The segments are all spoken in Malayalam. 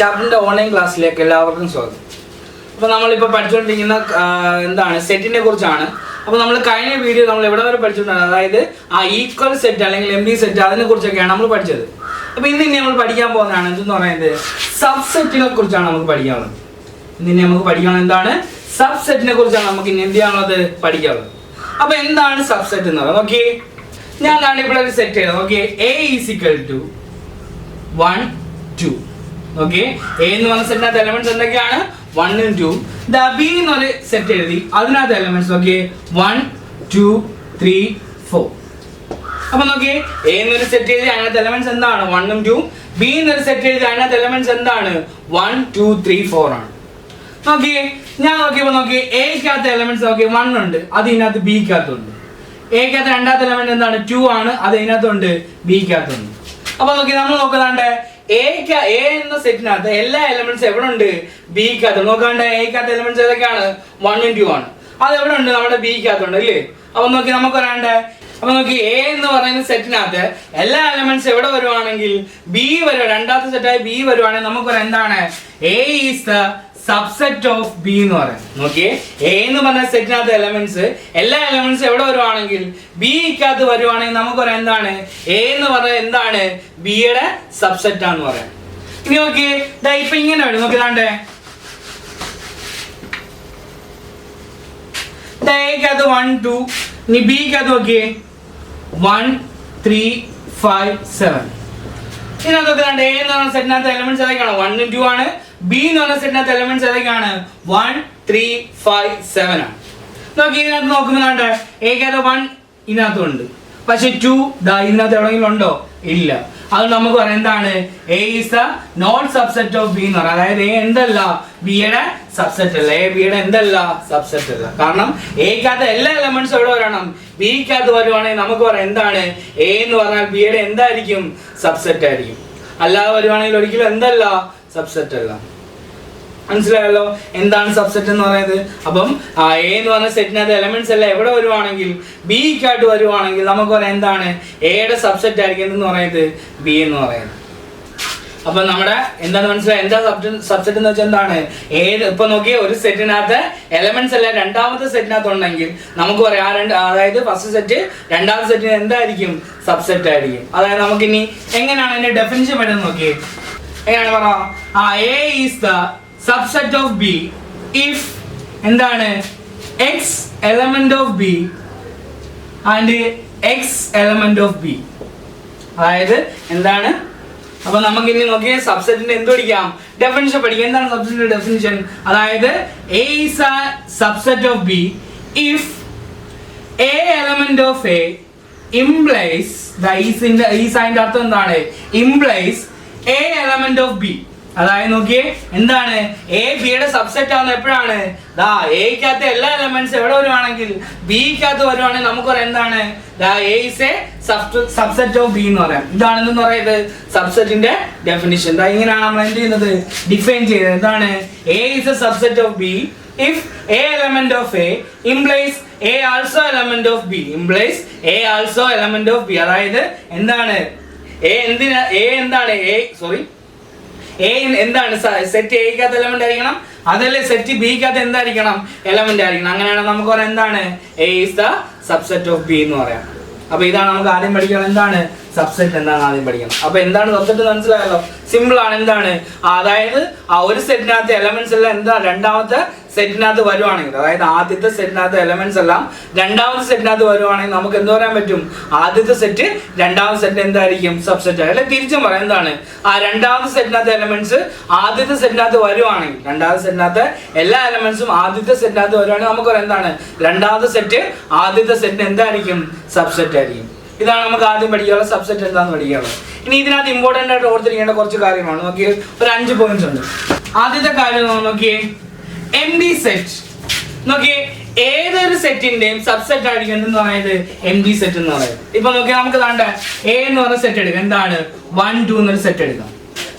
ചാപ്റ്ററിന്റെ ഓൺലൈൻ ക്ലാസ്സിലേക്ക് എല്ലാവർക്കും സ്വാഗതം. അപ്പോൾ നമ്മളിപ്പോൾ പഠിച്ചുകൊണ്ടിരിക്കുന്ന എന്താണ് സെറ്റിനെ കുറിച്ചാണ്. അപ്പോൾ നമ്മൾ കഴിഞ്ഞ വീഡിയോ നമ്മൾ എവിടെ വരെ പഠിച്ചിട്ടുണ്ടാണ്, അതായത് ആ ഈക്വൽ സെറ്റ് അല്ലെങ്കിൽ എം ഡി സെറ്റ് അതിനെ കുറിച്ചൊക്കെയാണ് നമ്മൾ പഠിച്ചത്. അപ്പോൾ ഇന്ന് നമ്മൾ പഠിക്കാൻ പോകുന്നതാണ് എന്തെന്ന് പറയുന്നത് സബ്സെറ്റിനെ കുറിച്ചാണ് നമുക്ക് പഠിക്കാനുള്ളത്. ഇന്ന് നമുക്ക് പഠിക്കണം എന്താണ് സബ്സെറ്റിനെ കുറിച്ചാണ് നമുക്ക് ഇനി എന്ത് ചെയ്യാനുള്ളത് പഠിക്കാനുള്ളത്. അപ്പോൾ എന്താണ് സബ്സെറ്റ് എന്ന് പറയുന്നത്? ഓക്കെ, ഞാൻ ഇവിടെ ഒരു സെറ്റ് ചെയ്തത്. Okay, A is equal to 1 2. Okay, A എന്ന് പറഞ്ഞ സെറ്റിനകത്ത് എലമെന്റ്സ് എന്തൊക്കെയാണ് 1 ഉം 2. ബി എന്നൊരു സെറ്റ് എഴുതി, അതിനകത്ത് എലമെന്റ്സ് ഓക്കെ 1 2 3 4. അപ്പൊ നോക്കിയേ, എ എന്നൊരു സെറ്റ് എഴുതി അതിനകത്ത് എലമെന്റ്സ് എന്താണ് 1 ഉം 2. ബി എന്നൊരു സെറ്റ് എഴുതി അതിനകത്ത് എലമെന്റ്സ് എന്താണ് 1 2 3 4 ആണ്. നോക്കിയേ, ഞാൻ നോക്കിയപ്പോൾ നോക്കിയേ എക്കകത്ത് എലമെന്റ്സ് നോക്കി 1 ഉണ്ട്, അത് ഇതിനകത്ത് ബിക്കകത്തുണ്ട്. എക്കകത്ത് രണ്ടാമത്തെ എലമെന്റ് എന്താണ് 2 ആണ്, അത് ഇതിനകത്തുണ്ട് ബിക്കകത്തുണ്ട്. അപ്പൊ നോക്കി നമ്മൾ നോക്കുന്നുണ്ട് എ എന്ന സെറ്റിനകത്ത് എല്ലാ എലമെന്റ്സ് എവിടെ ഉണ്ട് ബിക്കകത്ത്. നോക്കാണ്ട് എക്കകത്ത് എലമെന്റ്സ് ഏതൊക്കെയാണ് 1 ഉം 2 ആണ്, അത് എവിടെ ഉണ്ട് നമ്മുടെ ബിക്കകത്തുണ്ട് അല്ലേ. അപ്പൊ നോക്കി നമുക്ക് വരാണ്ട്, അപ്പൊ നോക്കി എ എന്ന് പറയുന്ന സെറ്റിനകത്ത് എല്ലാ എലമെന്റ്സ് എവിടെ വരുവാണെങ്കിൽ ബി വരുക, രണ്ടാമത്തെ സെറ്റായി ബി വരുവാണെങ്കിൽ നമുക്ക് എന്താണ് A is the subset of B എന്ന് പറയാം. നോക്കിയേ, എ എന്ന് പറഞ്ഞ സെറ്റിനകത്ത് എലമെന്റ്സ് എല്ലാ എലമെന്റ്സ് എവിടെ വരുവാണെങ്കിൽ ബിക്കകത്ത് വരുവാണെങ്കിൽ നമുക്ക് പറയാം എന്താണ് എ എന്ന് പറഞ്ഞാൽ എന്താണ് ബിയുടെ സബ്സെറ്റ് ആണെന്ന് പറയാം. ഇനി നോക്കിയേ, ഇപ്പൊ ഇങ്ങനെ വരും. നോക്കിതാണ്ടേ എക്കകത്ത് 1 2, ഇനി ബിക്കകത്ത് നോക്കിയേ 1 3 5 7. ഇതിനകത്ത് നോക്കിതാണ്ട് എ എന്ന് പറഞ്ഞ സെറ്റിനകത്ത് എലമെന്റ്സ് ഏതൊക്കെയാണ് 1 ഉം 2 ആണ്. ബി എന്ന് പറഞ്ഞ സെറ്റിനകത്ത് എലമെന്റ്സ് ഏതൊക്കെയാണ് 1 3 5 7 ആണ്. നോക്കി ഇതിനകത്ത് നോക്കുന്നുണ്ട് എക്കകത്ത് 1 ഇതിനകത്തുണ്ട്, പക്ഷെ 2 ഇതിനകത്ത് എവിടെയെങ്കിലും ഉണ്ടോ? ഇല്ല. അത് നമുക്ക് പറയാം എന്താണ് A is the not subset of B എന്ന് പറയാം. അതായത് എ എന്തല്ല ബിയുടെ സബ്സെറ്റ് അല്ല, എ ബിയുടെ എന്തല്ല സബ്സെറ്റ് അല്ല. കാരണം എക്കകത്ത് എല്ലാ എലമെന്റ്സും എവിടെ വരണം ബിക്കകത്ത് വരുവാണെങ്കിൽ നമുക്ക് പറയാം എന്താണ് എ എന്ന് പറഞ്ഞാൽ ബിയുടെ എന്തായിരിക്കും സബ്സെറ്റ് ആയിരിക്കും. അല്ലാതെ വരുവാണെങ്കിൽ ഒരിക്കലും എന്തല്ല സബ്സെറ്റ് അല്ല. മനസ്സിലായല്ലോ എന്താണ് സബ്സെറ്റ് എന്ന് പറയുന്നത്. അപ്പം എ എന്ന് പറഞ്ഞ സെറ്റിനകത്ത് എലമെന്റ്സ് എല്ലാം എവിടെ വരുവാണെങ്കിൽ ബിക്കകത്ത് വരുവാണെങ്കിൽ നമുക്ക് പറയാം എന്താണ് എയുടെ സബ്സെറ്റ് ആയിരിക്കും എന്ന് പറയുന്നത് ബി എന്ന് പറയുന്നത്. അപ്പൊ നമ്മുടെ എന്താണ് മനസ്സിലായി എന്താ സബ്സെറ്റ് എന്ന് വെച്ചാൽ എന്താണ് ഏത്. ഇപ്പൊ നോക്കിയേ, ഒരു സെറ്റിനകത്ത് എലമെന്റ്സ് എല്ലാം രണ്ടാമത്തെ സെറ്റിനകത്ത് ഉണ്ടെങ്കിൽ നമുക്ക് പറയാം അതായത് ഫസ്റ്റ് സെറ്റ് രണ്ടാമത്തെ സെറ്റിന് എന്തായിരിക്കും സബ്സെറ്റ് ആയിരിക്കും. അതായത് നമുക്കിനി എങ്ങനെയാണ് അതിന്റെ ഡെഫിനിഷൻ വരുന്നത് നോക്കിയേ. എങ്ങനെയാണ് പറയാം A is the subset of B if എന്താണ് x element of B and x element of B. അതായത് എന്താണ്, അപ്പൊ നമുക്ക് ഇനി നോക്കിയ സബ്സെറ്റിന്റെ എന്ത് പഠിക്കാം ഡെഫിനിഷൻ പഠിക്കാം. എന്താണ് സബ്സെറ്റിന്റെ ഡെഫിനിഷൻ? അതായത് A is A subset of B if A element of A implies അതിന്റെ അർത്ഥം എന്താണ് implies A element of B. അതായത് നോക്കിയേ എന്താണ് എ ബിയുടെ സബ്സെറ്റ് ആവുന്നത് എപ്പോഴാണ് എക്കകത്ത് എല്ലാ എലമെന്റ്സ് എവിടെ വരുവാണെങ്കിൽ ബിക്കകത്ത് വരുവാണെങ്കിൽ നമുക്ക് പറയാം എന്താണ് A is A subset of B എന്ന് പറയാം. ഇതാണെന്ന് പറയുന്നത് സബ്സെറ്റിന്റെ ഡെഫിനിഷൻ. ഇങ്ങനെയാണ് നമ്മൾ എന്ത് ചെയ്യുന്നത് ഡിഫൈൻ ചെയ്യുന്നത്. എന്താണ് A is A subset of B if A element of A implies A also element of B implies A also element of B. അതായത് എന്താണ് എന്താണ് സെറ്റ് എക്കകത്ത് എലമെന്റ് ആയിരിക്കണം, അതല്ലേ സെറ്റ് ബിക്കകത്ത് എന്തായിരിക്കണം എലമെന്റ് ആയിരിക്കണം. അങ്ങനെയാണ് നമുക്ക് പറയാം എന്താണ് A is the subset of B എന്ന് പറയാം. അപ്പൊ ഇതാണ് നമുക്ക് ആദ്യം പഠിക്കണം എന്താണ് സബ്സെറ്റ് എന്താണ് ആദ്യം പഠിക്കണം. അപ്പൊ എന്താണ് സബ്സെറ്റ് മനസ്സിലായല്ലോ, സിമ്പിൾ ആണ്. എന്താണ് അതായത് ഒരു സെറ്റിനകത്ത് എലമെന്റ്സ് എല്ലാം എന്താ രണ്ടാമത്തെ സെറ്റിനകത്ത് വരുവാണെങ്കിൽ, അതായത് ആദ്യത്തെ സെറ്റിനകത്ത് എലമെന്റ്സ് എല്ലാം രണ്ടാമത്തെ സെറ്റിനകത്ത് വരുവാണെങ്കിൽ നമുക്ക് എന്ത് പറയാൻ പറ്റും ആദ്യത്തെ സെറ്റ് രണ്ടാമത്തെ സെറ്റ് എന്തായിരിക്കും സബ്സെറ്റ്. അല്ലെ തിരിച്ചും പറയാം എന്താണ് രണ്ടാമത്തെ സെറ്റിനകത്ത് എലമെന്റ്സ് ആദ്യത്തെ സെറ്റിനകത്ത് വരുവാണെങ്കിൽ, രണ്ടാമത്തെ സെറ്റിനകത്ത് എല്ലാ എലമെന്റ്സും ആദ്യത്തെ സെറ്റിനകത്ത് വരുവാണെങ്കിൽ നമുക്ക് പറയാം എന്താണ് രണ്ടാമത്തെ സെറ്റ് ആദ്യത്തെ സെറ്റിന് എന്തായിരിക്കും സബ്സെറ്റ് ആയിരിക്കും. ഇതാണ് നമുക്ക് ആദ്യം പഠിക്കാനുള്ള സബ്സെറ്റ് എന്താണെന്ന് പഠിക്കാനുള്ളത്. ഇനി ഇതിനകത്ത് ഇമ്പോർട്ടൻ്റ് ആയിട്ട് ഓർത്തിരിക്കേണ്ട കുറച്ച് കാര്യമാണ്. നോക്കിയേ, ഒരു 5 പോയിന്റ്സ് ഉണ്ട്. ആദ്യത്തെ കാര്യം നോക്കിയേ എം ഡി സെറ്റ്. നോക്കിയേ, ഏതൊരു സെറ്റിന്റെയും സബ്സെറ്റ് ആയിരിക്കും എന്ന് പറയുന്നത് എം ഡി സെറ്റ് എന്ന് പറയുന്നത്. ഇപ്പൊ നോക്കിയാൽ നമുക്ക് താണ്ട എ എന്ന് പറഞ്ഞ സെറ്റ് എടുക്കാം. എന്താണ് 1 2 എന്നൊരു സെറ്റ് എടുക്കാം.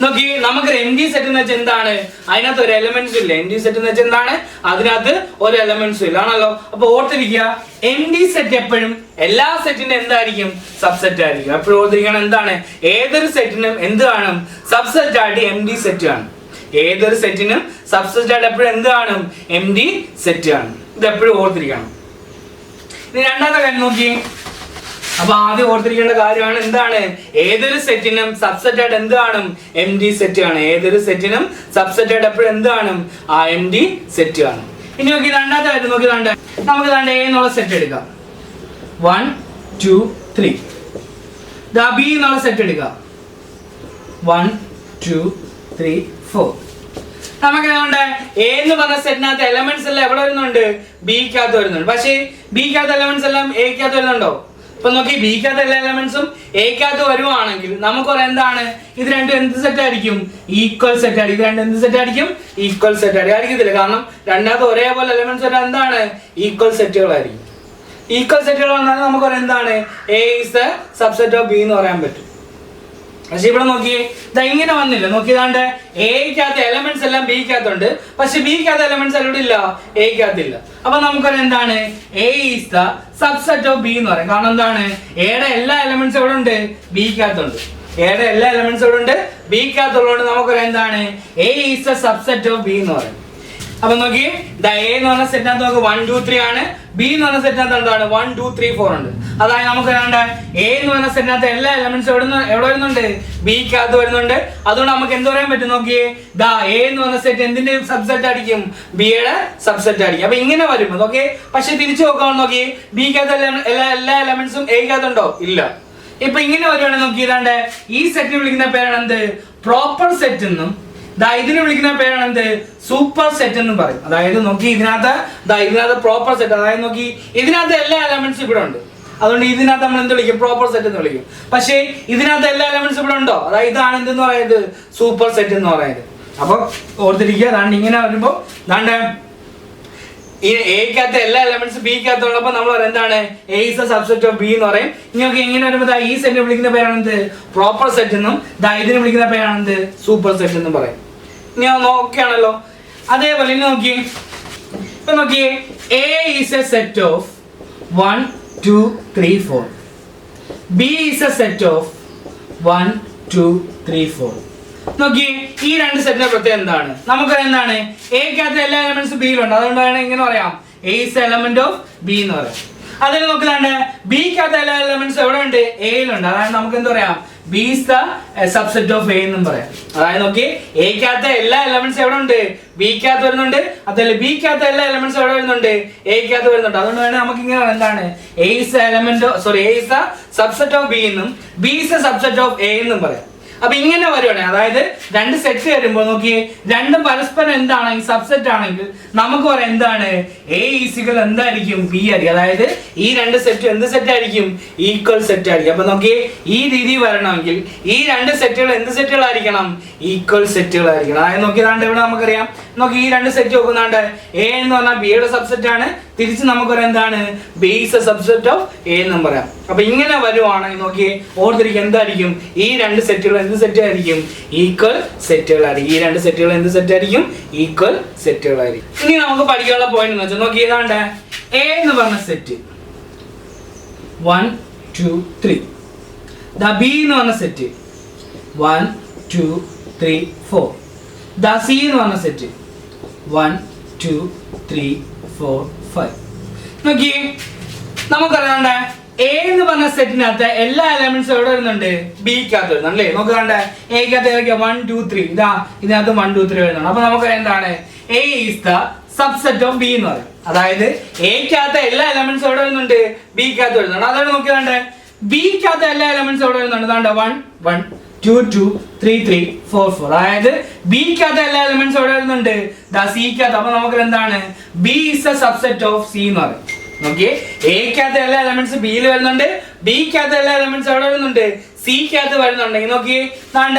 നോക്കി നമുക്ക് എം ഡി സെറ്റ് എന്ന് വെച്ചാൽ എന്താണ് അതിനകത്ത് ഒരു എലമെന്റ്സ് ഇല്ല. എം ഡി സെറ്റ് എന്ന് വെച്ചാൽ എന്താണ് അതിനകത്ത് ഒരു എലമെന്റ്സും ഇല്ല ആണല്ലോ. അപ്പൊ ഓർത്തിരിക്കുക എം ഡി സെറ്റ് എപ്പോഴും എല്ലാ സെറ്റിന്റെ എന്തായിരിക്കും സബ്സെറ്റ് ആയിരിക്കും. എപ്പോഴും ഓർത്തിരിക്കണം എന്താണ് ഏതൊരു സെറ്റിനും എന്ത് കാണും സബ്സെറ്റ് ആയിട്ട് എം ഡി സെറ്റ് കാണും. ഏതൊരു സെറ്റിനും സബ്സെറ്റ് ആയിട്ട് എപ്പോഴും എന്ത് കാണും? എം ഡി സെറ്റ് കാണും. ഇത് എപ്പോഴും ഓർത്തിരിക്കണം. ഇനി രണ്ടാമത്തെ കാര്യം നോക്കി. അപ്പൊ ആദ്യം ഓർത്തിരിക്കേണ്ട കാര്യമാണ് എന്താണ്? ഏതൊരു സെറ്റിനും സബ്സെറ്റ് ആയിട്ട് എന്ത് കാണും? എം ഡി സെറ്റ് ആണ്. ഏതൊരു സെറ്റിനും സബ്സെറ്റ് ആയിട്ട് എപ്പോഴും എന്ത് കാണും? ആ എം ഡി സെറ്റ് കാണും. ഇനി നോക്കി രണ്ടാമത്തെ കാര്യം നോക്കി. നമുക്ക് എ എന്നുള്ള സെറ്റ് എടുക്കാം. 1 2 3. ബി എന്നുള്ള സെറ്റ് എടുക്കാം. 1 2 3 4. നമുക്ക് എ എന്ന് പറഞ്ഞ സെറ്റിനകത്ത് എലമെന്റ്സ് എല്ലാം എവിടെ വരുന്നുണ്ട്? ബിക്കകത്ത് വരുന്നുണ്ട്. പക്ഷേ ബിക്കകത്ത് എലമെന്റ്സ് എല്ലാം എക്കകത്ത് വരുന്നുണ്ടോ? ഇപ്പൊ നോക്കി, ബിക്കകത്ത് എല്ലാ എലമെന്റ്സും എക്കകത്ത് വരുവാണെങ്കിൽ നമുക്ക് പറയാം എന്താണ്? ഇത് രണ്ടും എന്ത് സെറ്റ് ആയിരിക്കും? ഈക്വൽ സെറ്റ് ആയിരിക്കും. ഇത് രണ്ടും എന്ത് സെറ്റ് ആയിരിക്കും? ഈക്വൽ സെറ്റ് ആയിരിക്കത്തില്ല. കാരണം രണ്ടാമത്തെ ഒരേപോലെ എലമെന്റ്സ് വരാൻ എന്താണ്? ഈക്വൽ സെറ്റുകളായിരിക്കും. ഈക്വൽ സെറ്റുകൾ വന്നാൽ നമുക്ക് പറയാം എന്താണ്? A is the subset of B എന്ന് പറയാൻ പറ്റും. പക്ഷെ ഇവിടെ നോക്കിയേ, ഇതാ ഇങ്ങനെ വന്നില്ല. നോക്കിയതാണ്ട് എക്കകത്ത് എലമെന്റ്സ് എല്ലാം ബിക്കകത്തുണ്ട്, പക്ഷെ ബിക്കകത്ത് എലമെന്റ്സ് എല്ലാം ഇല്ല, എക്കകത്തില്ല. അപ്പൊ നമുക്കറിയാം എന്താണ്? A is the subset of B എന്ന് പറയും. കാരണം എന്താണ്? എയുടെ എല്ലാ എലമെന്റ്സ് എവിടെ ഉണ്ട്? ബിക്കകത്തുണ്ട്. എയുടെ എല്ലാ എലമെന്റ്സ് എവിടെ ഉണ്ട്? ബിക്കകത്തുള്ളതുകൊണ്ട് നമുക്കറിയാം എന്താണ്? A is the subset of B എന്ന് പറയും. അപ്പൊ നോക്കി, എ എന്ന് പറഞ്ഞ സെറ്റിനകത്ത് നമുക്ക് 1 2 3 ആണ്. ബി എന്ന് പറഞ്ഞ സെറ്റിനകത്ത് എന്താണ്? 1 2 3 4 ഉണ്ട്. അതായത് നമുക്ക് എ എന്ന് പറഞ്ഞ സെറ്റിനകത്ത് എല്ലാ എലമെന്റ്സ് എവിടെ വരുന്നുണ്ട്? ബിക്കകത്ത് വരുന്നുണ്ട്. അതുകൊണ്ട് നമുക്ക് എന്ത് പറയാൻ പറ്റും? നോക്കിയേ, എ എന്ന് പറഞ്ഞ സെറ്റ് എന്തിന്റെ സബ്സെറ്റ് ആയിരിക്കും? ബിയുടെ സബ്സെറ്റ് ആയിരിക്കും. അപ്പൊ ഇങ്ങനെ വരുമ്പോൾ ഓക്കെ. പക്ഷെ തിരിച്ചു നോക്കാൻ നോക്കി, ബിക്കകത്ത് എല്ലാ എലമെന്റ്സും എക്കകത്തുണ്ടോ? ഇല്ല. ഇപ്പൊ ഇങ്ങനെ വരുവാണെങ്കിൽ നോക്കിയതാണ്ട് ഈ സെറ്റിന് വിളിക്കുന്ന പേരാണ് എന്ത്? പ്രോപ്പർ സെറ്റ് എന്നും ഇതിന് വിളിക്കുന്ന പേരാണ് എന്ത്? സൂപ്പർ സെറ്റ് എന്നും പറയും. അതായത് നോക്കി, ഇതിനകത്ത് പ്രോപ്പർ സെറ്റ്, അതായത് നോക്കി ഇതിനകത്ത് എല്ലാ എലമെന്റ്സും ഇവിടെ ഉണ്ട്. അതുകൊണ്ട് ഇതിനകത്ത് നമ്മൾ എന്ത് വിളിക്കും? പ്രോപ്പർ സെറ്റ് എന്ന് വിളിക്കും. പക്ഷേ ഇതിനകത്ത് എല്ലാ എലമെന്റ്സും ഇവിടെ ഉണ്ടോ? അതായത് ഇതാണ് എന്തെന്ന് പറയുന്നത്? സൂപ്പർ സെറ്റ് എന്ന് പറയുന്നത്. അപ്പൊ ഓർത്തിരിക്കുക. അതാണ്ട് ഇങ്ങനെ വരുമ്പോ ഈ എക്കകത്ത് എല്ലാ എലമെന്റ്സും ബിക്കകത്ത് ഉള്ളപ്പോൾ നമ്മൾ പറയും എന്താണ്? A is the subset of B എന്ന് പറയും. ഇങ്ങനെ ഇങ്ങനെ വരുമ്പോൾ ഈ സെറ്റിനെ വിളിക്കുന്ന പേരാണ് എന്ത്? പ്രോപ്പർ സെറ്റ് എന്നും ഇതിനെ വിളിക്കുന്ന പേരാണ് എന്ത്? സൂപ്പർ സെറ്റ് എന്നും പറയും. ഇനി നോക്കിയാണല്ലോ. അതേപോലെ ഇനി നോക്കി, ഇപ്പൊ നോക്കിയേ, A is A set of 1 2 3 4. B is A set of 1 2 3 4. നോക്കി, ഈ രണ്ട് സെറ്റിന്റെ പ്രത്യേകത എന്താണ്? നമുക്കറിയാം എന്താണ്? എക്കകത്ത് എല്ലാ എലമെന്റ്സും ബിയിലുണ്ട്. അതുകൊണ്ടാണ് ഇങ്ങനെ പറയാം A is element of B എന്ന് പറയാം. അതിന് നോക്കുന്നുണ്ട് ബിക്കകത്ത് എല്ലാ എലമെന്റ്സ് എവിടെ ഉണ്ട്? എയിലുണ്ട്. അതായത് നമുക്ക് എന്ത് പറയാം? B is the subset of A എന്നും പറയാം. അതായത് നോക്കി, എക്കകത്ത് എല്ലാ എലമെന്റ്സ് എവിടെ ഉണ്ട്? ബിക്കകത്ത് വരുന്നുണ്ട്. അതല്ല ബിക്കകത്ത് എല്ലാ എലമെന്റ്സ് എവിടെ വരുന്നുണ്ട്? എക്കകത്ത് വരുന്നുണ്ട്. അതുകൊണ്ട് വേണേൽ നമുക്ക് ഇങ്ങനെ പറയാം എന്താണ്? A is A is the subset of B എന്നും B is the subset of A എന്നും പറയാം. അപ്പൊ ഇങ്ങനെ വരുവാണ്. അതായത് രണ്ട് സെറ്റ് വരുമ്പോൾ നോക്കിയേ, രണ്ടും പരസ്പരം എന്താണെങ്കിൽ സബ്സെറ്റ് ആണെങ്കിൽ നമുക്ക് പറയാം എന്താണ്? എ ഈസിക്കൽ എന്തായിരിക്കും? ബി ആയിരിക്കും. അതായത് ഈ രണ്ട് സെറ്റ് എന്ത് സെറ്റ് ആയിരിക്കും? ഈക്വൽ സെറ്റ് ആയിരിക്കും. അപ്പൊ നോക്കിയേ, ഈ രീതി വരണമെങ്കിൽ ഈ രണ്ട് സെറ്റുകൾ എന്ത് സെറ്റുകളായിരിക്കണം? ഈക്വൽ സെറ്റുകളായിരിക്കണം. അതായത് നോക്കിയതാണ്ട് ഇവിടെ നമുക്കറിയാം. നോക്കി, ഈ രണ്ട് സെറ്റ് നോക്കുന്നാണ്ട് എ എന്ന് പറഞ്ഞാൽ ബിയുടെ സബ്സെറ്റ് ആണ്. തിരിച്ച് നമുക്ക് പറയാം എന്താണ്? B is A subset of A എന്നും പറയാം. അപ്പൊ ഇങ്ങനെ വരുവാണെങ്കിൽ നോക്കിയേ, ഓർത്തിരിക്കുക എന്തായിരിക്കും? ഈ രണ്ട് സെറ്റുകൾ എന്ത് സെറ്റ് ആയിരിക്കും? ഈക്വൽ സെറ്റുകളായിരിക്കും. ഈ രണ്ട് സെറ്റുകൾ എന്ത് സെറ്റ് ആയിരിക്കും? ഈക്വൽ സെറ്റുകളായിരിക്കും. ഇനി നമുക്ക് പഠിക്കാനുള്ള പോയിന്റ് എന്ന് വെച്ചാൽ നോക്കി, ഏതാണ്ട് എ എന്ന് പറഞ്ഞ സെറ്റ് 1 2 3. ബി എന്ന് പറഞ്ഞ സെറ്റ് 1 2 3 4. സി എന്ന് പറഞ്ഞ സെറ്റ് 1 2 3 4 5. നോക്കിയേ, നമുക്കറിയാണ്ട് എ എന്ന് പറഞ്ഞ സെറ്റിനകത്ത് എല്ലാ എലമെന്റ്സും എവിടെ വരുന്നുണ്ട്? ബിക്കകത്ത് വരുന്നുണ്ട് അല്ലേ? നോക്കാണ്ട് എക്കകത്ത് ഏതൊക്കെയാ? 1 2 3. ഇതിനകത്ത് 1 2 3 വരുന്നുണ്ട്. അപ്പൊ നമുക്ക് എന്താണ്? A is the subset of B എന്ന് പറയും. അതായത് എക്കകത്ത് എല്ലാ എലമെന്റ്സും എവിടെ വരുന്നുണ്ട്? ബിക്കകത്ത് വരുന്നുണ്ട്. അതാണ് നോക്കിയാണ്ട് ബിക്കകത്ത് എല്ലാ എലമെന്റ്സും എവിടെ വരുന്നുണ്ട്? 1 1 2 2 3 3 4 4. അതായത് ബിക്കകത്ത് എല്ലാ എലമെന്റ്സും എവിടെ വരുന്നുണ്ട്? സിക്കകത്ത്. അപ്പൊ നമുക്ക് എന്താണ്? B is A subset of C എന്ന് പറയും. നോക്കിയേ, എക്കകത്ത് എല്ലാ എലമെന്റ്സ് ബിയിൽ വരുന്നുണ്ട്. ബിക്കകത്ത് എല്ലാ എലമെന്റ്സ് എവിടെ വരുന്നുണ്ട്? സിക്കകത്ത് വരുന്നുണ്ടെങ്കിൽ നോക്കിയേ,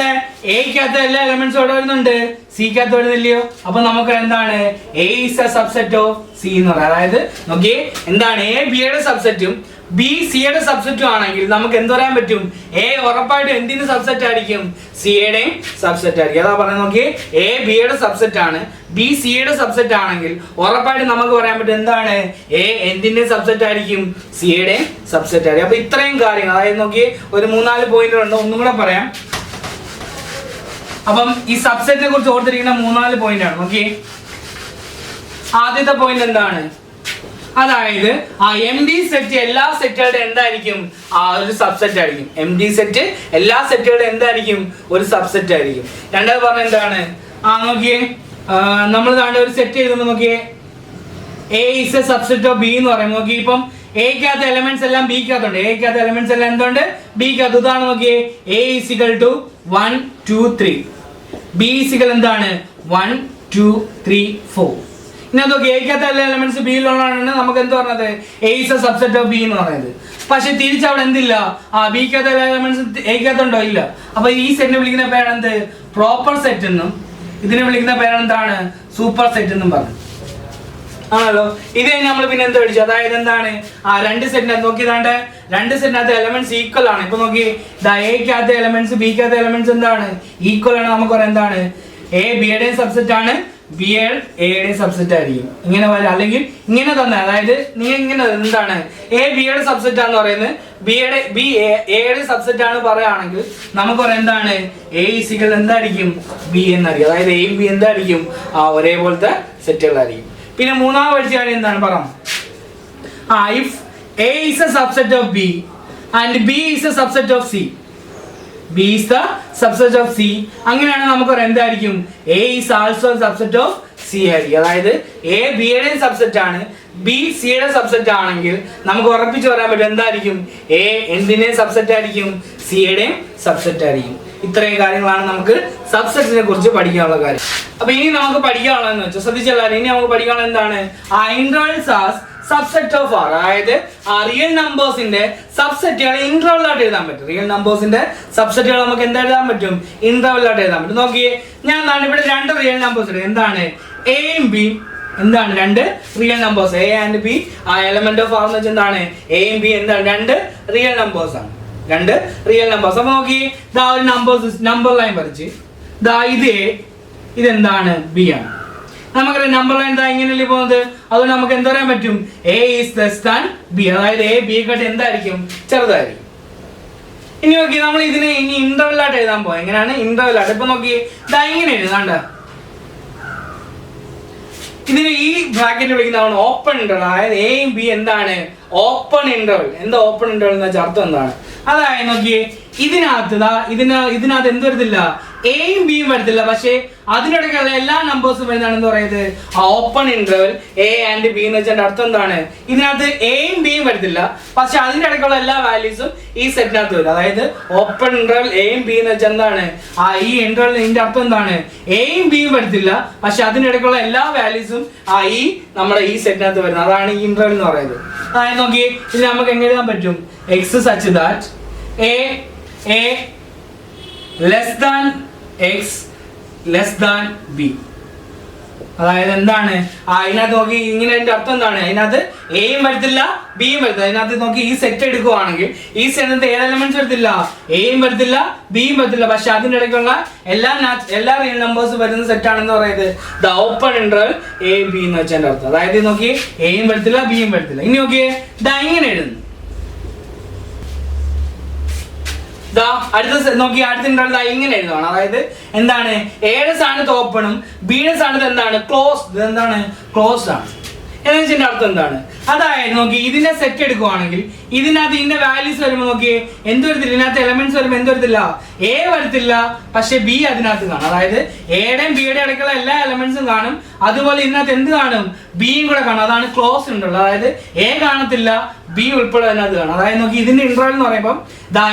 എക്കകത്ത് എല്ലാ എലമെന്റ്സും എവിടെ വരുന്നുണ്ട്? സിക്കകത്ത് വരുന്നില്ലയോ? അപ്പൊ നമുക്ക് എന്താണ്? A is A subset of C എന്ന് പറയാം. അതായത് നോക്കിയേ, എന്താണ്? എ ബിയുടെ സബ്സെറ്റും ബി സിയുടെ സബ്സെറ്റും ആണെങ്കിൽ നമുക്ക് എന്ത് പറയാൻ പറ്റും? എ ഉറപ്പായിട്ടും എന്തിന്റെ സബ്സെറ്റ് ആയിരിക്കും? സിയുടെയും സബ്സെറ്റ് ആയിരിക്കും. അതാ പറയുന്നത്. നോക്കിയേ, എ ബിയുടെ സബ്സെറ്റ് ആണ്, ബി സിയുടെ സബ്സെറ്റ് ആണെങ്കിൽ ഉറപ്പായിട്ടും നമുക്ക് പറയാൻ പറ്റും എന്താണ്? എ എന്തിന്റെ സബ്സെറ്റ് ആയിരിക്കും? സിയുടെയും സബ്സെറ്റ് ആയിരിക്കും. അപ്പൊ ഇത്രയും കാര്യങ്ങൾ, അതായത് നോക്കിയേ, ഒരു 3-4 പോയിന്റുകളുണ്ട്. ഒന്നും കൂടെ പറയാം. അപ്പം ഈ സബ്സെറ്റിനെ കുറിച്ച് ഓർത്തിരിക്കുന്ന 3-4 പോയിന്റ് ആണ്. ഓക്കെ, ആദ്യത്തെ പോയിന്റ് എന്താണ്? അതായത് ആ എം ഡി സെറ്റ് എല്ലാ സെറ്റുകളുടെ എന്തായിരിക്കും? ഒരു സബ്സെറ്റ് ആയിരിക്കും. എം ഡി സെറ്റ് എല്ലാ സെറ്റുകളുടെ എന്തായിരിക്കും? ഒരു സബ്സെറ്റ് ആയിരിക്കും. രണ്ടാമത് പറഞ്ഞ എന്താണ്? നോക്കിയേ, നമ്മൾ താണ്ട ഒരു സെറ്റ് എഴുതുമ്പോൾ നോക്കിയേ, A is A subset of B എന്ന് പറയും. നോക്കി, ഇപ്പം എക്കകത്ത് എലമെന്റ്സ് എല്ലാം ബിക്കകത്തുണ്ട്. എക്കകത്ത് എലമെന്റ്സ് എല്ലാം എന്തുണ്ട്? ബിക്കകത്ത്. ഇതാണ് നോക്കിയേ, A is equal to 1 2 3, B is equal എന്താണ്? 1 2 3 4. ഇനി നോക്കി, എക്കകത്ത് എല്ലാ എലമെന്റ്സ് ബിയിലുള്ളതാണ് നമുക്ക് എന്ത് പറഞ്ഞത്? A is A subset of B എന്ന് പറയുന്നത്. പക്ഷെ തിരിച്ചവിടെ എന്തില്ല? ബിക്കകത്ത് എല്ലാ എലമെന്റ്സ് എക്കകത്തുണ്ടോ? ഇല്ല. അപ്പൊ ഈ സെറ്റിനെ വിളിക്കുന്ന പേരെന്ത്? പ്രോപ്പർ സെറ്റ് എന്നും ഇതിനെ വിളിക്കുന്ന പേരെന്താണ്? സൂപ്പർ സെറ്റ് എന്നും പറഞ്ഞു ആണല്ലോ. ഇത് നമ്മൾ പിന്നെ എന്ത് പഠിച്ചു? അതായത് എന്താണ്? രണ്ട് സെറ്റിനകത്ത് നോക്കിയതാണ്ട് രണ്ട് സെറ്റിനകത്ത് എലമെന്റ്സ് ഈക്വൽ ആണ്. ഇപ്പൊ നോക്കി, എക്കകത്ത് എലമെന്റ്സ് ബിക്കകത്ത് എലമെന്റ്സ് എന്താണ്? ഈക്വൽ ആണ്. നമുക്ക് പറയാം എന്താണ്? എ ബിയുടെയും സബ്സെറ്റ് ആണ്, ബി എയുടെയും സബ്സെറ്റ് ആയിരിക്കും. ഇങ്ങനെ വരാം. അല്ലെങ്കിൽ ഇങ്ങനെ തന്നെ, അതായത് നീ ഇങ്ങനെ എന്താണ്? എ ബിയുടെ സബ്സെറ്റ് ആണെന്ന് പറയുന്നത്, ബി എയുടെ സബ്സെറ്റ് ആണ് പറയുകയാണെങ്കിൽ നമുക്ക് പറയാം എന്താണ്? എ ഇസിക്കൽ എന്തായിരിക്കും? ബി എന്നായിരിക്കും. അതായത് എയും ബി എന്തായിരിക്കും? ഒരേപോലത്തെ സെറ്റുകളായിരിക്കും. പിന്നെ മൂന്നാമത് പഠിച്ച കാര്യം എന്താണ്? പറയാം, if A is A subset of B and B is A subset of C, B is the subset of C, അങ്ങനെയാണെങ്കിൽ നമുക്ക് പറയാം എന്തായിരിക്കും? A is also subset of C ആയിരിക്കും. അതായത് എ ബിയുടെയും സബ്സെറ്റ് ആണ്, ബി സിയുടെ സബ്സെറ്റ് ആണെങ്കിൽ നമുക്ക് ഉറപ്പിച്ച് പറയാൻ പറ്റും എന്തായിരിക്കും? എ എന്തിന്റെയും സബ്സെറ്റ് ആയിരിക്കും? സിയുടെയും സബ്സെറ്റ് ആയിരിക്കും. ഇത്രയും കാര്യങ്ങളാണ് നമുക്ക് സബ്സെറ്റിനെ കുറിച്ച് പഠിക്കാനുള്ള കാര്യം. അപ്പൊ ഇനി നമുക്ക് പഠിക്കാനുള്ളതെന്ന് വെച്ചാൽ ശ്രദ്ധിച്ചല്ലാരും, ഇനി നമുക്ക് പഠിക്കാനുള്ള എന്താണ്? Intervals as subset of R. അതായത് റിയൽ നമ്പേഴ്സിന്റെ സബ്സെറ്റുകൾ ഇന്റർവൽ ആയിട്ട് എഴുതാൻ പറ്റും. റിയൽ നമ്പേഴ്സിന്റെ സബ്സെറ്റുകൾ നമുക്ക് എന്താ എഴുതാൻ പറ്റും? ഇന്റർവൽ ആയിട്ട് എഴുതാൻ പറ്റും. നോക്കിയേ, ഞാൻ എന്താണ് ഇവിടെ രണ്ട് റിയൽ നമ്പേഴ്സ് ഉണ്ട്. എന്താണ്? എയും ബി എന്താണ്? രണ്ട് real numbers. A and B element of R എന്ന് വെച്ചാൽ എന്താണ്? എയും ബി എന്താണ്? രണ്ട് റിയൽ നമ്പേഴ്സ് ആണ്. രണ്ട് റിയൽ നമ്പേഴ്സ്. അപ്പൊ നോക്കി, ഒരു നമ്പർ ലൈൻ വരച്ച് ഇത് എ, ഇതെന്താണ്? ബി ആണ്. നമുക്കറിയാം നമ്പർ ലൈൻ ഇങ്ങനെയല്ലേ പോകുന്നത്. അതുകൊണ്ട് നമുക്ക് എന്ത് പറയാൻ പറ്റും? A is less than B. അതായത് എ ബി കാട്ടി എന്തായിരിക്കും? ചെറുതായിരിക്കും. ഇനി നോക്കി, നമ്മൾ ഇതിനെ ഇനി ഇന്റർവെൽ ആയിട്ട് എഴുതാൻ പോവാം. എങ്ങനെയാണ്? ഇന്റർവെൽ ആയിട്ട്. ഇപ്പൊ നോക്കി, ഇങ്ങനെ എഴുതാണ്ട, ഇതിന് ഈ ബ്രാക്കറ്റ് വിളിക്കുന്നതാണ് ഓപ്പൺ ഇന്റർവൽ. അതായത് എയും ബി എന്താണ്? Open interval. എന്താ ഓപ്പൺ ഇന്റർവൽ എന്ന് വെച്ചാൽ അർത്ഥം എന്താണ്? അതായത് നോക്കിയേ, ഇതിനകത്ത് എന്ത് വരത്തില്ല? എയും ബിയും വരത്തില്ല. പക്ഷേ അതിനിടയ്ക്കുള്ള എല്ലാ നമ്പേഴ്സും വരുന്നതാണെന്ന് പറയുന്നത് open interval A and B എന്ന് വെച്ചാൽ അർത്ഥം എന്താണ്? ഇതിനകത്ത് എയും ബിയും വരത്തില്ല, പക്ഷെ അതിന്റെ ഇടയ്ക്കുള്ള എല്ലാ വാല്യൂസും ഈ സെറ്റിനകത്ത് വരും. അതായത് ഓപ്പൺ ഇന്റർവൽ എയും ബി എന്ന് വെച്ചാൽ എന്താണ്? ഈ ഇന്റർവലിന്റെ അർത്ഥം എന്താണ്? എയും ബിയും വരത്തില്ല, പക്ഷെ അതിനിടയ്ക്കുള്ള എല്ലാ വാല്യൂസും ഈ നമ്മുടെ ഈ സെറ്റിനകത്ത് വരുന്നത്. അതാണ് ഈ ഇന്റർവൽ എന്ന് പറയുന്നത്. അതായത് നോക്കി, ഇത് നമുക്ക് എങ്ങനെ എഴുതാൻ പറ്റും? X such that A less than x less than B. അതായത് എന്താണ്? അതിനകത്ത് നോക്കി, ഇങ്ങനെ അതിന്റെ അർത്ഥം എന്താണ്? അതിനകത്ത് എയും വരത്തില്ല, ബിയും വരത്തില്ല. അതിനകത്ത് നോക്കി, ഈ സെറ്റ് എടുക്കുവാണെങ്കിൽ ഈ സെറ്റിനകത്ത് ഏത് എലമെന്റ്സ് വരത്തില്ല? എയും വരത്തില്ല, ബിയും വരത്തില്ല, പക്ഷെ അതിൻ്റെ ഇടയ്ക്കുള്ള എല്ലാ റിയൽ നമ്പേഴ്സും വരുന്ന സെറ്റ് ആണെന്ന് പറയുന്നത് the open interval A B എന്ന് വെച്ചാൽ അർത്ഥം. അതായത് നോക്കി, എയും വരത്തില്ല, ബിയും വരത്തില്ല. ഇനി നോക്കിയേ, ഇങ്ങനെ എഴുതുന്നു. അടുത്ത നോക്കി, അടുത്ത ഇന്റർവൽ ഇങ്ങനെ എഴുതുവാണ്. അതായത് എന്താണ്? എയുടെ സ്ഥാനത്ത് ഓപ്പണും ബിയുടെ സ്ഥാനത്ത് എന്താണ്? ക്ലോസ്ഡ്. എന്താണ്? ക്ലോസ്ഡ് ആണ്. എന്ന് വെച്ചിട്ട് അർത്ഥം എന്താണ്? അതായത് നോക്കി, ഇതിന്റെ സെറ്റ് എടുക്കുവാണെങ്കിൽ ഇതിനകത്ത് ഇതിന്റെ വാല്യൂസ് വരുമ്പോൾ നോക്കിയേ എന്ത് വരത്തില്ല? ഇതിനകത്ത് എലമെന്റ്സ് വരുമ്പോൾ എന്ത് വരത്തില്ല? എ വരത്തില്ല, പക്ഷെ ബി അതിനകത്ത് കാണും. അതായത് എയുടെയും ബിയുടെ ഇടയ്ക്കുള്ള എല്ലാ എലമെന്റ്സും കാണും. അതുപോലെ ഇതിനകത്ത് എന്ത് കാണും? ബിയും കൂടെ കാണും. അതാണ് ക്ലോസ് ഇന്റർവൽ. അതായത് എ കാണത്തില്ല, ബി ഉൾപ്പെടെ അതിനകത്ത് കാണും. അതായത് നോക്കി, ഇതിന്റെ ഇന്റർവൽ എന്ന് പറയുമ്പോൾ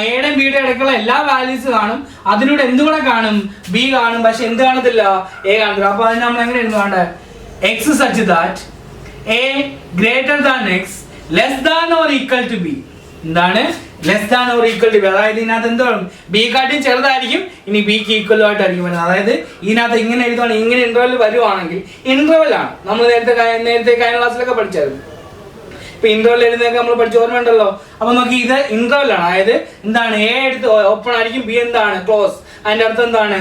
എയുടെയും ബിയുടെ ഇടയ്ക്കുള്ള എല്ലാ വാല്യൂസ് കാണും. അതിലൂടെ എന്തുകൂടെ കാണും? ബി കാണും, പക്ഷെ എന്ത് കാണത്തില്ല? എ കാണത്തില്ല. അപ്പൊ അതിന് നമ്മൾ എങ്ങനെ എഴുതുവാണ്ട്? X such that A greater than x less than or equal to B. എന്താണ്? Less than or equal to B. അതായത് ഇതിനകത്ത് എന്ത് വേണം? ബി കാട്ടിയും ചെറുതായിരിക്കും, ഇനി ബിക്ക് ഈക്വൽ ആയിട്ടായിരിക്കും വരുന്നത്. അതായത് ഇതിനകത്ത് ഇങ്ങനെ എഴുതുവാണെങ്കിൽ, ഇങ്ങനെ ഇന്റർവെൽ വരുവാണെങ്കിൽ ഇന്റർവെൽ ആണ്. നമ്മൾ നേരത്തെ കഴിഞ്ഞ ക്ലാസ്സിലൊക്കെ പഠിച്ചായിരുന്നു. ഇപ്പൊ ഇന്റർവെൽ എഴുതുന്നതൊക്കെ നമ്മൾ പഠിച്ച ഓർമ്മയുണ്ടല്ലോ. അപ്പൊ നോക്കി, ഇത് ഇന്റർവെൽ ആണ്. അതായത് എന്താണ്? എ എടുത്ത് ഓപ്പൺ ആയിരിക്കും, ബി എന്താണ്? ക്ലോസ്. അതിന്റെ അർത്ഥം എന്താണ്?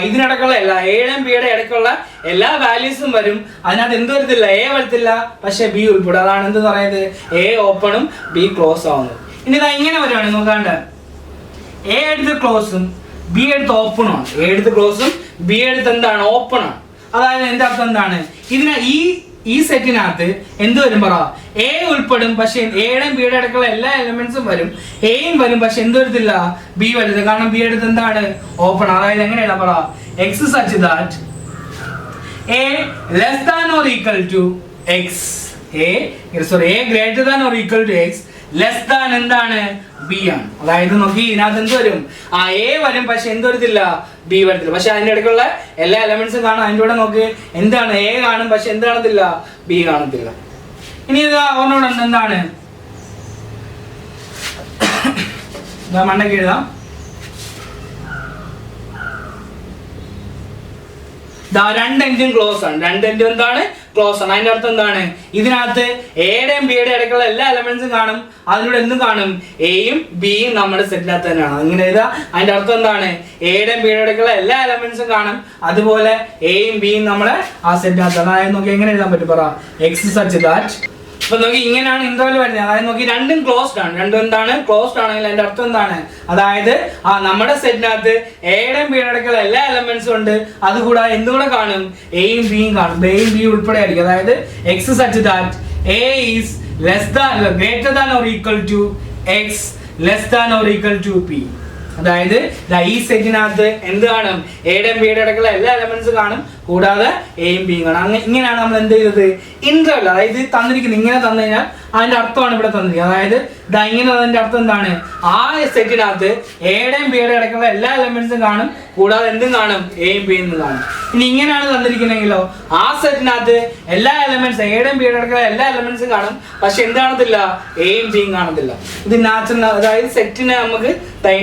ഇതിനിടക്കുള്ള എയുടെയും ബിയുടെ ഇടയ്ക്കുള്ള എല്ലാ വാല്യൂസും വരും. അതിനകത്ത് എന്ത് വരത്തില്ല? എ വരത്തില്ല, പക്ഷെ ബി ഉൾപ്പെടും. അതാണ് എന്ത് പറയുന്നത്? എ ഓപ്പണും ബി ക്ലോസ് ആവുന്നത്. ഇനി ഇങ്ങനെ വരുവാണ് നോക്കാണ്ട്, എ എടുത്ത് ക്ലോസും ബി എടുത്ത് ഓപ്പൺ ആണ്, എ എടുത്ത് ക്ലോസും ബി എടുത്ത് എന്താണ് ഓപ്പൺ ആണ്. അതായത് എന്റെ അർത്ഥം എന്താണ്, ഇതിനെ ഈ സെറ്റിനകത്ത് എന്ത് വരും പറ, എ ഉൾപ്പെടും, പക്ഷെ എയുടെയും ബിയുടെ ഇടയ്ക്കുള്ള എല്ലാ എലമെന്റ്സും വരും, എയും വരും, പക്ഷെ എന്ത് വരത്തില്ല, ബി വരരുത്, കാരണം ബി എടുത്ത് എന്താണ് ഓപ്പൺ. അതായത് എങ്ങനെയാണ് പറ, x such that A less than or equal to x, A greater than or equal to x, less than എന്താണ് ബി ആണ്. അതായത് നോക്കി ഇതിനകത്ത് എന്ത് വരും, ആ എ വരും, പക്ഷെ എന്ത് വരത്തില്ല, ബി വരത്തില്ല, പക്ഷെ അതിന്റെ ഇടയ്ക്കുള്ള എല്ലാ എലമെന്റ്സും കാണും. അതിന്റെ കൂടെ നോക്ക് എന്താണ്, എ കാണും, പക്ഷെ എന്ത് കാണത്തില്ല, ബി കാണത്തില്ല. ഇനി ഇത് ഒന്നുകൂടെ എന്താണ് മണ്ടയ്ക്ക് എഴുതാം. രണ്ട് എൻഡും ക്ലോസ് ആണ്, രണ്ട് എൻഡും എന്താണ് ക്ലോസ് ആണ്. അതിന്റെ അർത്ഥം എന്താണ്, ഇതിനകത്ത് എയുടെയും ബിയുടെ ഇടയ്ക്കുള്ള എല്ലാ എലമെന്റ്സും കാണും, അതിലൂടെ എന്തും കാണും, എയും ബിയും നമ്മുടെ സെറ്റിനകത്ത് തന്നെയാണ്. ഇങ്ങനെ എഴുതാ. അതിന്റെ അർത്ഥം എന്താണ്, എയുടെയും ബിയുടെ ഇടയ്ക്കുള്ള എല്ലാ എലമെന്റ്സും കാണും, അതുപോലെ എയും ബിയും നമ്മളെ ആ സെറ്റിനകത്ത്. അതായത് നോക്കി എങ്ങനെ എഴുതാൻ പറ്റും പറ, എക്സ് സച്ച് ദാറ്റ്. അപ്പൊ നോക്കി ഇങ്ങനെയാണ് ഇന്റർവെൽ വരുന്നത്. അതായത് നോക്കി രണ്ടും ക്ലോസ്ഡ് ആണ്, രണ്ടും എന്താണ് ക്ലോസ്ഡ് ആണെങ്കിൽ അതിന്റെ അർത്ഥം എന്താണ്, അതായത് ആ നമ്മുടെ സെറ്റിനകത്ത് എയുടെയും ബിയുടെ ഇടയ്ക്കുള്ള എല്ലാ എലമെന്റ്സും ഉണ്ട്, അതുകൂടാതെ എന്തുകൂടെ കാണും, എയും ബിയും കാണും, എയും ബിയും ഉൾപ്പെടെ ആയിരിക്കും. അതായത് x such that A is greater than or equal to x less than or equal to P. അതായത് ഈ സെറ്റിനകത്ത് എന്ത് കാണും, എയുടെയും ബിയുടെ ഇടയ്ക്കുള്ള എല്ലാ എലമെന്റ്സും കാണും, കൂടാതെ എയും ബിയും കാണും. ഇങ്ങനെയാണ് നമ്മൾ എന്ത് ചെയ്തത്, ഇന്റർവെൽ. അതായത് തന്നിരിക്കുന്നത് ഇങ്ങനെ തന്നു കഴിഞ്ഞാൽ അതിന്റെ അർത്ഥമാണ് ഇവിടെ തന്നിരിക്കുന്നത്. അതായത് ഇങ്ങനെ അതിന്റെ അർത്ഥം എന്താണ്, ആ സെറ്റിനകത്ത് എയുടെയും ബിയുടെ ഇടയ്ക്കുള്ള എല്ലാ എലമെന്റ്സും കാണും, കൂടാതെ എന്തും കാണും, എയും ബിയും കാണും. ഇനി ഇങ്ങനെയാണ് തന്നിരിക്കുന്നെങ്കിലോ, ആ സെറ്റിനകത്ത് എല്ലാ എലമെന്റ്സ് എയുടെയും ബിയുടെ ഇടയ്ക്കുള്ള എല്ലാ എലമെന്റ്സും കാണും, പക്ഷെ എന്ത് കാണത്തില്ല, എയും ബിയും കാണത്തില്ല. ഇത് നാച്ചുറൽ, അതായത് സെറ്റിനെ നമുക്ക്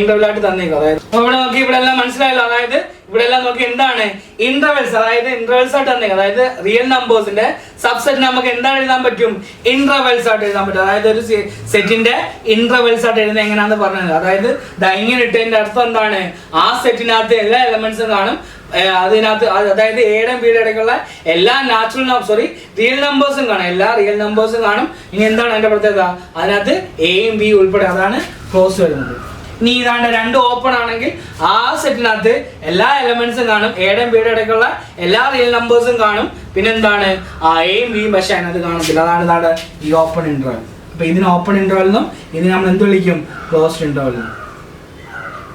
ഇന്റർവെൽ ആയിട്ട് തന്നേക്കും. അതായത് ഇവിടെ നോക്കി ഇവിടെ എല്ലാം മനസ്സിലായല്ലോ. അതായത് ഇവിടെ എല്ലാം നോക്കി എന്താണ് ഇന്റർവെൽസ്, അതായത് ഇന്റർവെൽസ് ആയിട്ട് തന്നേക്കും. അതായത് റിയൽ നമ്പേഴ്സിന്റെ സബ്സെറ്റ് നമുക്ക് എന്താണ് എഴുതാൻ പറ്റും, ഇന്റർവെൽസ് ആയിട്ട് എഴുതാൻ പറ്റും. അതായത് ഒരു സെറ്റിന്റെ ഇന്റർവെൽസ് ആയിട്ട് എഴുതുന്നത് എങ്ങനെയാണെന്ന് പറഞ്ഞത്. അതായത് ഇങ്ങനെ ഇട്ടതിന്റെ അർത്ഥം എന്താണ്, ആ സെറ്റിനകത്ത് എല്ലാ എലമെന്റ്സും കാണും, അതിനകത്ത് അതായത് എയുടെയും ബിയുടെ ഇടയ്ക്കുള്ള എല്ലാ റിയൽ നമ്പേഴ്സും കാണും, എല്ലാ റിയൽ നമ്പേഴ്സും കാണും. ഇനി എന്താണ് അതിന്റെ പ്രത്യേകത, അതിനകത്ത് എയും ബി ഉൾപ്പെടെ, അതാണ് ക്ലോസ് വരുന്നത്. ഇനി ഇതാണ് രണ്ട് ഓപ്പൺ ആണെങ്കിൽ ആ സെറ്റിനകത്ത് എല്ലാ എലമെന്റ്സും കാണും, എയുടെയും ബിയുടെ ഇടയ്ക്കുള്ള എല്ലാ റിയൽ നമ്പേഴ്സും കാണും, പിന്നെ എന്താണ് ആ എയും ബിയും പക്ഷെ അതിനകത്ത് കാണത്തില്ല. അതാണ് ഈ ഓപ്പൺ ഇന്റർവെൽ. അപ്പൊ ഇതിന് ഓപ്പൺ ഇന്റർവെൽ എന്നും ഇതിന് നമ്മൾ എന്ത് വിളിക്കും, ക്ലോസ്ഡ് ഇന്റർവെൽ.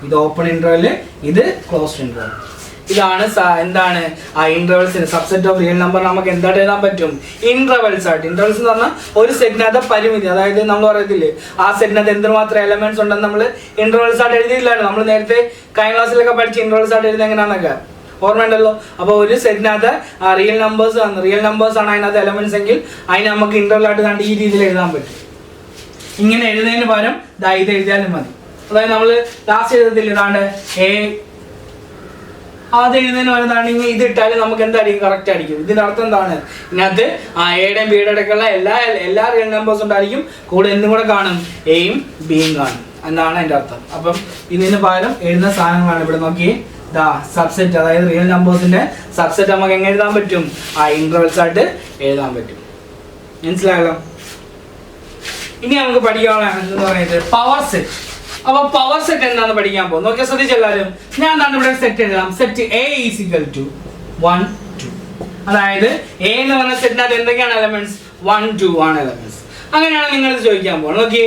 ഇത് ഓപ്പൺ ഇന്റർവെൽ, ഇത് ക്ലോസ്ഡ് ഇന്റർവെൽ. ഇതാണ് എന്താണ് ആ ഇന്റർവെൽസിന് സബ്സെറ്റ് ഓഫ് റിയൽ നമ്പർ നമുക്ക് എന്തായിട്ട് എഴുതാൻ പറ്റും, ഇന്റർവെൽസ് ആയിട്ട്. ഇന്റർവെൽസ് എന്ന് പറഞ്ഞാൽ ഒരു സെറ്റിനകത്ത് പരിമിതി, അതായത് നമ്മൾ പറയത്തില്ലേ ആ സെറ്റിനകത്ത് എന്തുമാത്രം എലമെന്റ്സ് ഉണ്ടെന്ന് നമ്മൾ ഇന്റർവെൽസ് ആയിട്ട് എഴുതിയില്ലായിരുന്നു. നമ്മൾ നേരത്തെ കഴിഞ്ഞ ക്ലാസ്സിലൊക്കെ പഠിച്ച് ഇന്റർവെൽസ് ആയിട്ട് എഴുതുന്നത് എങ്ങനെയാണെന്നൊക്കെ ഓർമ്മയുണ്ടല്ലോ. അപ്പോൾ ഒരു സെറ്റിനകത്ത് റിയൽ നമ്പേഴ്സ് ആണ്, റിയൽ നമ്പേഴ്സ് ആണ് അതിനകത്ത് എലമെന്റ്സ് എങ്കിൽ അതിന് നമുക്ക് ഇന്റർവെൽ ആയിട്ട് കണ്ട് ഈ രീതിയിൽ എഴുതാൻ പറ്റും. ഇങ്ങനെ എഴുതുന്നതിന് പകരം ഇത് എഴുതിയാലും മതി. അതായത് നമ്മൾ ലാസ്റ്റ് എഴുതത്തില്ല ഇതാണ്ട് എ, അത് എഴുതുന്നതിന് പകരം ഇത് ഇട്ടാലും നമുക്ക് എന്തായിരിക്കും, കറക്റ്റ് ആയിരിക്കും. ഇതിന്റെ അർത്ഥം എന്താണ്, ഇതിനകത്ത് എയുടെയും ബിയുടെ ഇടയ്ക്കുള്ള എല്ലാ റിയൽ നമ്പേഴ്സും ഉണ്ടായിരിക്കും, കൂടെ എന്തും കൂടെ കാണും, എയും ബിയും കാണും എന്നാണ് അതിന്റെ അർത്ഥം. അപ്പം ഇതിന് പകരം എഴുതുന്ന സാധനങ്ങളാണ് ഇവിടെ നോക്കി സബ്സെറ്റ്, അതായത് റിയൽ നമ്പേഴ്സിന്റെ സബ്സെറ്റ് നമുക്ക് എങ്ങനെ എഴുതാൻ പറ്റും, ഇന്റർവെൽസ് ആയിട്ട് എഴുതാൻ പറ്റും. മനസ്സിലായല്ലോ. ഇനി നമുക്ക് പഠിക്കാനുള്ള എന്ന് പറയുന്നത് പവർ സെറ്റ്. അപ്പൊ പവർ സെറ്റ് എന്താന്ന് പഠിക്കാൻ പോകും. നോക്കിയാൽ ശ്രദ്ധിച്ചെല്ലാരും, ഞാൻ എന്താണ് ഇവിടെ സെറ്റ് എഴുതാം. Set A is equal to 1 2. അതായത് എ എന്ന് പറഞ്ഞ സെറ്റിനകത്ത് എന്തൊക്കെയാണ് എലമെന്റ്സ്, 1 2 ആണ് എലമെന്റ്സ്. അങ്ങനെയാണ് നിങ്ങൾ ചോദിക്കാൻ പോകുന്നത്. നോക്കി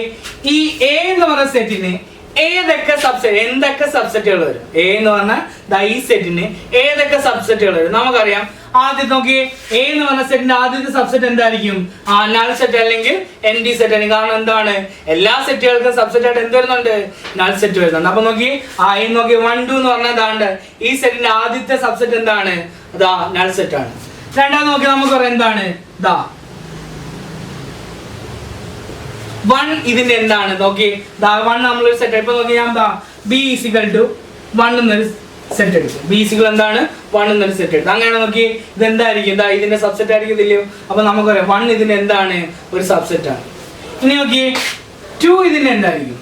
ഈ എ എന്ന് പറഞ്ഞ സെറ്റിന് എന്തൊക്കെ സബ്സെറ്റുകൾ വരും. എ എന്ന് പറഞ്ഞാൽ ഈ സെറ്റിന് ഏതൊക്കെ സബ്സെറ്റുകൾ വരും നമുക്കറിയാം. ആദ്യം നോക്കി എ എന്ന് പറഞ്ഞ സെറ്റിന്റെ ആദ്യത്തെ സബ്സെറ്റ് എന്തായിരിക്കും, നൾ സെറ്റ് അല്ലെങ്കിൽ എൻ ഡി സെറ്റ് ആണ്. കാരണം എന്താണ്, എല്ലാ സെറ്റുകൾക്കും സബ്സെറ്റ് ആയിട്ട് എന്ത് വരുന്നുണ്ട്, നൾ സെറ്റ് വരുന്നുണ്ട്. അപ്പൊ നോക്കി നോക്കി 1 2 എന്ന് പറഞ്ഞാൽ ഇതാണ്ട് ഈ സെറ്റിന്റെ ആദ്യത്തെ സബ്സെറ്റ് എന്താണ്, നൾ സെറ്റ് ആണ്. രണ്ടാമത് നോക്കി നമുക്ക് പറയാം എന്താണ് 1 ഇതിന്റെ എന്താണ്, നോക്കി 1 നമ്മളൊരു സെറ്റ്. ഇപ്പൊ നോക്കി ഞാൻ ബി ഈസിക്കൽ ടു 1 എന്നൊരു സെറ്റ് എടുക്കും. ബി ഈസിക്കൽ എന്താണ് 1 എന്നൊരു സെറ്റ് എടുക്കും. അങ്ങനെ നോക്കി ഇത് എന്തായിരിക്കും, ഇതിന്റെ സബ്സെറ്റ് ആയിരിക്കത്തില്ലയോ. അപ്പൊ നമുക്കറിയാം 1 ഇതിന്റെ എന്താണ്, ഒരു സബ്സെറ്റ് ആണ്. ഇനി നോക്കി 2 ഇതിന്റെ എന്തായിരിക്കും,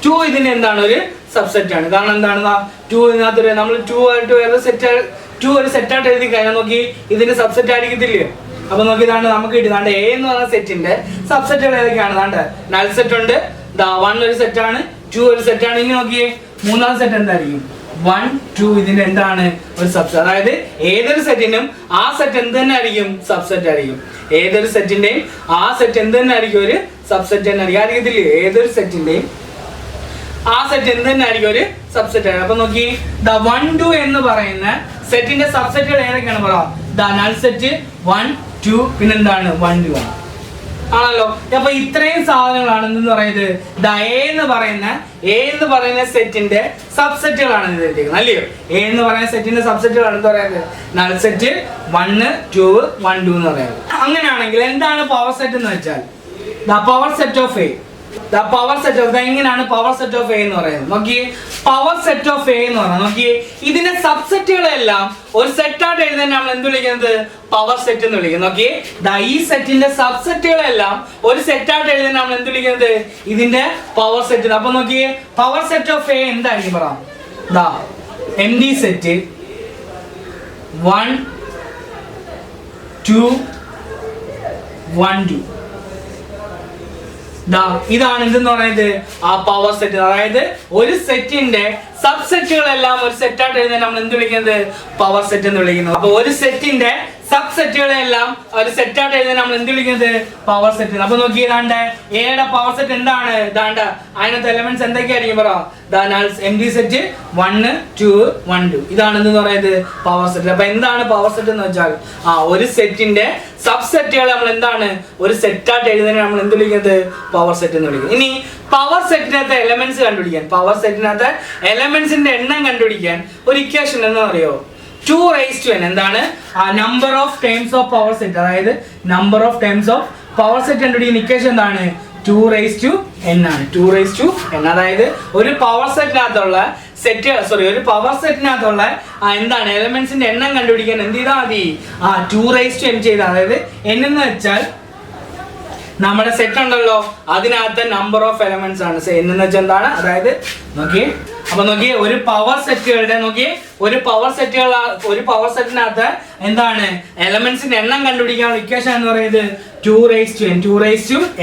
2 ഇതിന്റെ എന്താണ്, ഒരു സബ്സെറ്റ് ആണ്. കാരണം എന്താണ് 2 ഇതിനകത്ത് നമ്മൾ 2 ആയിട്ട് വേറെ സെറ്റ്, 2 ഒരു സെറ്റായിട്ട് എഴുതി കഴിഞ്ഞാൽ നോക്കി ഇതിന്റെ സബ്സെറ്റ് ആയിരിക്കത്തില്ലയോ. അപ്പൊ നോക്കി നമുക്ക് കിട്ടിയതാണ്ട് എ എന്ന് പറഞ്ഞ സെറ്റിന്റെ സബ്സെറ്റുകൾ ഏതൊക്കെയാണ്, നൾ സെറ്റ് ഉണ്ട്, 1 ഒരു സെറ്റാണ്, 2 ഒരു സെറ്റാണ്. ഇനി നോക്കിയേ മൂന്നാമത്തെ സെറ്റ് എന്തായിരിക്കും, 1 2 ഇതിന്റെ എന്താണ് ഒരു സബ്സെറ്റ്. അതായത് ഏതൊരു സെറ്റിനും ആ സെറ്റ് എന്ത് തന്നെ ആയിരിക്കും സബ്സെറ്റ് ആയിരിക്കും. ഏതൊരു സെറ്റിന്റെയും ആ സെറ്റ് എന്ത് തന്നെ ആയിരിക്കും ഒരു സബ്സെറ്റ് തന്നെ ആയിരിക്കും. അറിയത്തില്ലേ ഏതൊരു സെറ്റിന്റെയും ആ സെറ്റ് എന്ത് തന്നെ ആയിരിക്കും ഒരു സബ്സെറ്റ് ആണ്. അപ്പൊ നോക്കി 1 2 എന്ന് പറയുന്ന സെറ്റിന്റെ സബ്സെറ്റുകൾ ഏതൊക്കെയാണ് പറയാം. നൾ സെറ്റ് 1 2 പിന്നെന്താണ് 1 2 ആണ് ആണല്ലോ. അപ്പൊ ഇത്രയും സാധനങ്ങളാണ് എന്തെന്ന് പറയുന്നത് എ എന്ന് പറയുന്ന സെറ്റിന്റെ സബ്സെറ്റുകളാണ് ഇതിലേക്ക് അല്ലയോ. എ എന്ന് പറയുന്ന സെറ്റിന്റെ സബ്സെറ്റുകളാണ് എന്ന് പറയുന്നത് നൾ സെറ്റ് 1 2 1 2 എന്ന് പറയുന്നത്. അങ്ങനെയാണെങ്കിൽ എന്താണ് പവർ സെറ്റ് എന്ന് വെച്ചാൽ power set of A. Power set of എങ്ങനെയാണ് പവർ സെറ്റ് ഓഫ് എ എന്ന് പറയുന്നത് നോക്കിയേ. പവർ സെറ്റ് ഓഫ് എ എന്ന് പറയുന്നത് നോക്കിയേ, ഇതിന്റെ സബ്സെറ്റുകളെല്ലാം ഒരു സെറ്റായിട്ട് എഴുതാൻ നമ്മൾ എന്ത് വിളിക്കുന്നത് പവർ സെറ്റ് എന്ന് വിളിക്കുന്നത്. നോക്കിയേ ഈ സെറ്റിന്റെ സബ്സെറ്റുകളെല്ലാം ഒരു സെറ്റായിട്ട് എഴുതാൻ നമ്മൾ എന്ത് വിളിക്കുന്നത് ഇതിന്റെ പവർ സെറ്റ്. അപ്പൊ നോക്കിയേ പവർ സെറ്റ് ഓഫ് എ എന്തായിരിക്കും പറയാം. എം ഡി സെറ്റ് 1 2 1 2 ഇതാണ് എന്തെന്ന് പറയുന്നത് ആ പവർ സെറ്റ്. അതായത് ഒരു സെറ്റിന്റെ സബ്സെറ്റുകളെല്ലാം ഒരു സെറ്റായിട്ട് എഴുതാൻ നമ്മൾ എന്ത് വിളിക്കുന്നത് പവർ സെറ്റ് എന്ന് വിളിക്കുന്നു. അപ്പൊ ഒരു സെറ്റിന്റെ സബ്സെറ്റുകളെല്ലാം ഒരു സെറ്റായിട്ട് എഴുതാൻ നമ്മൾ എന്ത് വിളിക്കുന്നത് പവർ സെറ്റ്. അപ്പൊ നോക്കി ഇതാണ്ട് എയുടെ പവർ സെറ്റ് എന്താണ് ഇതാണ്ട് അതിനകത്ത് എലമെന്റ്സ് എന്തൊക്കെയായിരിക്കും പറയാം. എം ഡി സെറ്റ് 1 2 1 2 ഇതാണ് എന്ന് പറയുന്നത് പവർ സെറ്റ്. അപ്പൊ എന്താണ് പവർ സെറ്റ് എന്ന് വെച്ചാൽ ഒരു സെറ്റിന്റെ സബ്സെറ്റുകൾ നമ്മൾ എന്താണ് ഒരു സെറ്റായിട്ട് എഴുതാൻ നമ്മൾ എന്ത് വിളിക്കുന്നത് പവർ സെറ്റ് എന്ന് വിളിക്കുന്നത്. ഇനി പവർ സെറ്റിനകത്ത് എലമെന്റ്സ് കണ്ടുപിടിക്കാൻ പവർ സെറ്റിനകത്ത് എലമെന്റ്സിന്റെ എണ്ണം കണ്ടുപിടിക്കാൻ ഒരു ഇക്വേഷൻ എന്താ അറിയോ 2 raised to n എന്താണ് number of terms of power set. അതായത് number of terms of power set കണ്ടുപിടിക്കുന്ന ഇക്വേഷൻ എന്താണ് 2 raised to n ആണ്. 2 raised to n അതായത് ഒരു പവർ സെറ്റിനകത്തുള്ള ഒരു പവർ സെറ്റിനകത്തുള്ള എന്താണ് എലമെന്റ്സിന്റെ എണ്ണം കണ്ടുപിടിക്കാൻ എന്ത് ചെയ്താൽ മതി 2 raised to n ചെയ്താൽ. അതായത് n എന്ന് വെച്ചാൽ നമ്മുടെ സെറ്റ് ഉണ്ടല്ലോ അതിനകത്ത് നമ്പർ ഓഫ് എലമെന്റ്സ് ആണ്. n എന്ന് വെച്ചാൽ എന്താണ് അതായത് നോക്കിയേ. അപ്പൊ നോക്കിയേ ഒരു പവർ സെറ്റിനകത്ത് എന്താണ് എലമെന്റ്സിന്റെ എണ്ണം കണ്ടുപിടിക്കാനുള്ള ഇക്വേഷൻ എന്ന് പറയുന്നത് 2 raised to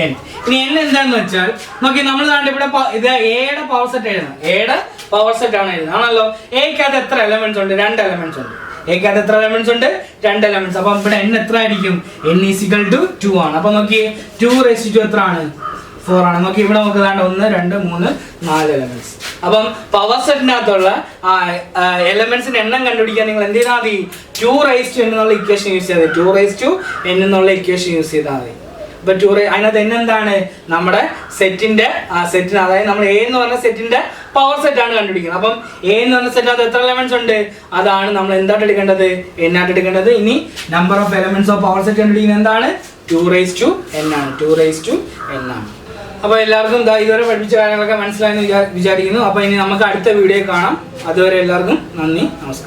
n. ഇനി n എന്താന്ന് വെച്ചാൽ നോക്കി നമ്മൾ ഇവിടെ ഇത് എയുടെ പവർ സെറ്റ് എഴുതണം. എയുടെ പവർ സെറ്റ് ആണ് എഴുതുന്നത് ആണല്ലോ. എക്കകത്ത് എത്ര എലമെന്റ്സ് ഉണ്ട് 2 എലമെന്റ്സ് ഉണ്ട്. എക്കകത്ത് എത്ര എലമെന്റ്സ് ഉണ്ട് 2 എലമെന്റ്സ്. അപ്പൊ ഇവിടെ n എത്ര ആയിരിക്കും n = 2 ആണ്. അപ്പൊ നോക്കിയേ 2 raised to എത്ര ആണ് 4 ആണ്. നോക്കി ഇവിടെ നമുക്ക് 1 2 3 4 എലമെന്റ്സ്. അപ്പം പവർ സെറ്റിനകത്തുള്ള എലമെന്റ്സിന്റെ എണ്ണം കണ്ടുപിടിക്കാൻ നിങ്ങൾ എന്ത് ചെയ്താൽ മതി 2 raised to n എന്നുള്ള ഇക്വേഷൻ യൂസ് ചെയ്താൽ 2 raised to n എന്നുള്ള ഇക്വേഷൻ യൂസ് ചെയ്താൽ മതി. ഇപ്പൊ അതിനകത്ത് n എന്താണ് നമ്മുടെ സെറ്റിന്റെ അതായത് നമ്മൾ എ എന്ന് പറഞ്ഞ സെറ്റിന്റെ പവർ സെറ്റ് ആണ് കണ്ടുപിടിക്കുന്നത്. അപ്പം എ എന്ന് പറഞ്ഞ സെറ്റിനകത്ത് എത്ര എലമെന്റ്സ് ഉണ്ട് അതാണ് നമ്മൾ എന്തായിട്ട് എടുക്കേണ്ടത് n ആയിട്ട് എടുക്കേണ്ടത്. ഇനി number of elements of power set കണ്ടുപിടിക്കുന്നത് എന്താണ് 2 raised to n ആണ്. 2 raised to n ആണ്. അപ്പോൾ എല്ലാവർക്കും ഇതുവരെ പഠിപ്പിച്ച കാര്യങ്ങളൊക്കെ മനസ്സിലായെന്ന് വിചാരിക്കുന്നു. അപ്പോൾ ഇനി നമുക്ക് അടുത്ത വീഡിയോ കാണാം. അതുവരെ എല്ലാവർക്കും നന്ദി, നമസ്കാരം.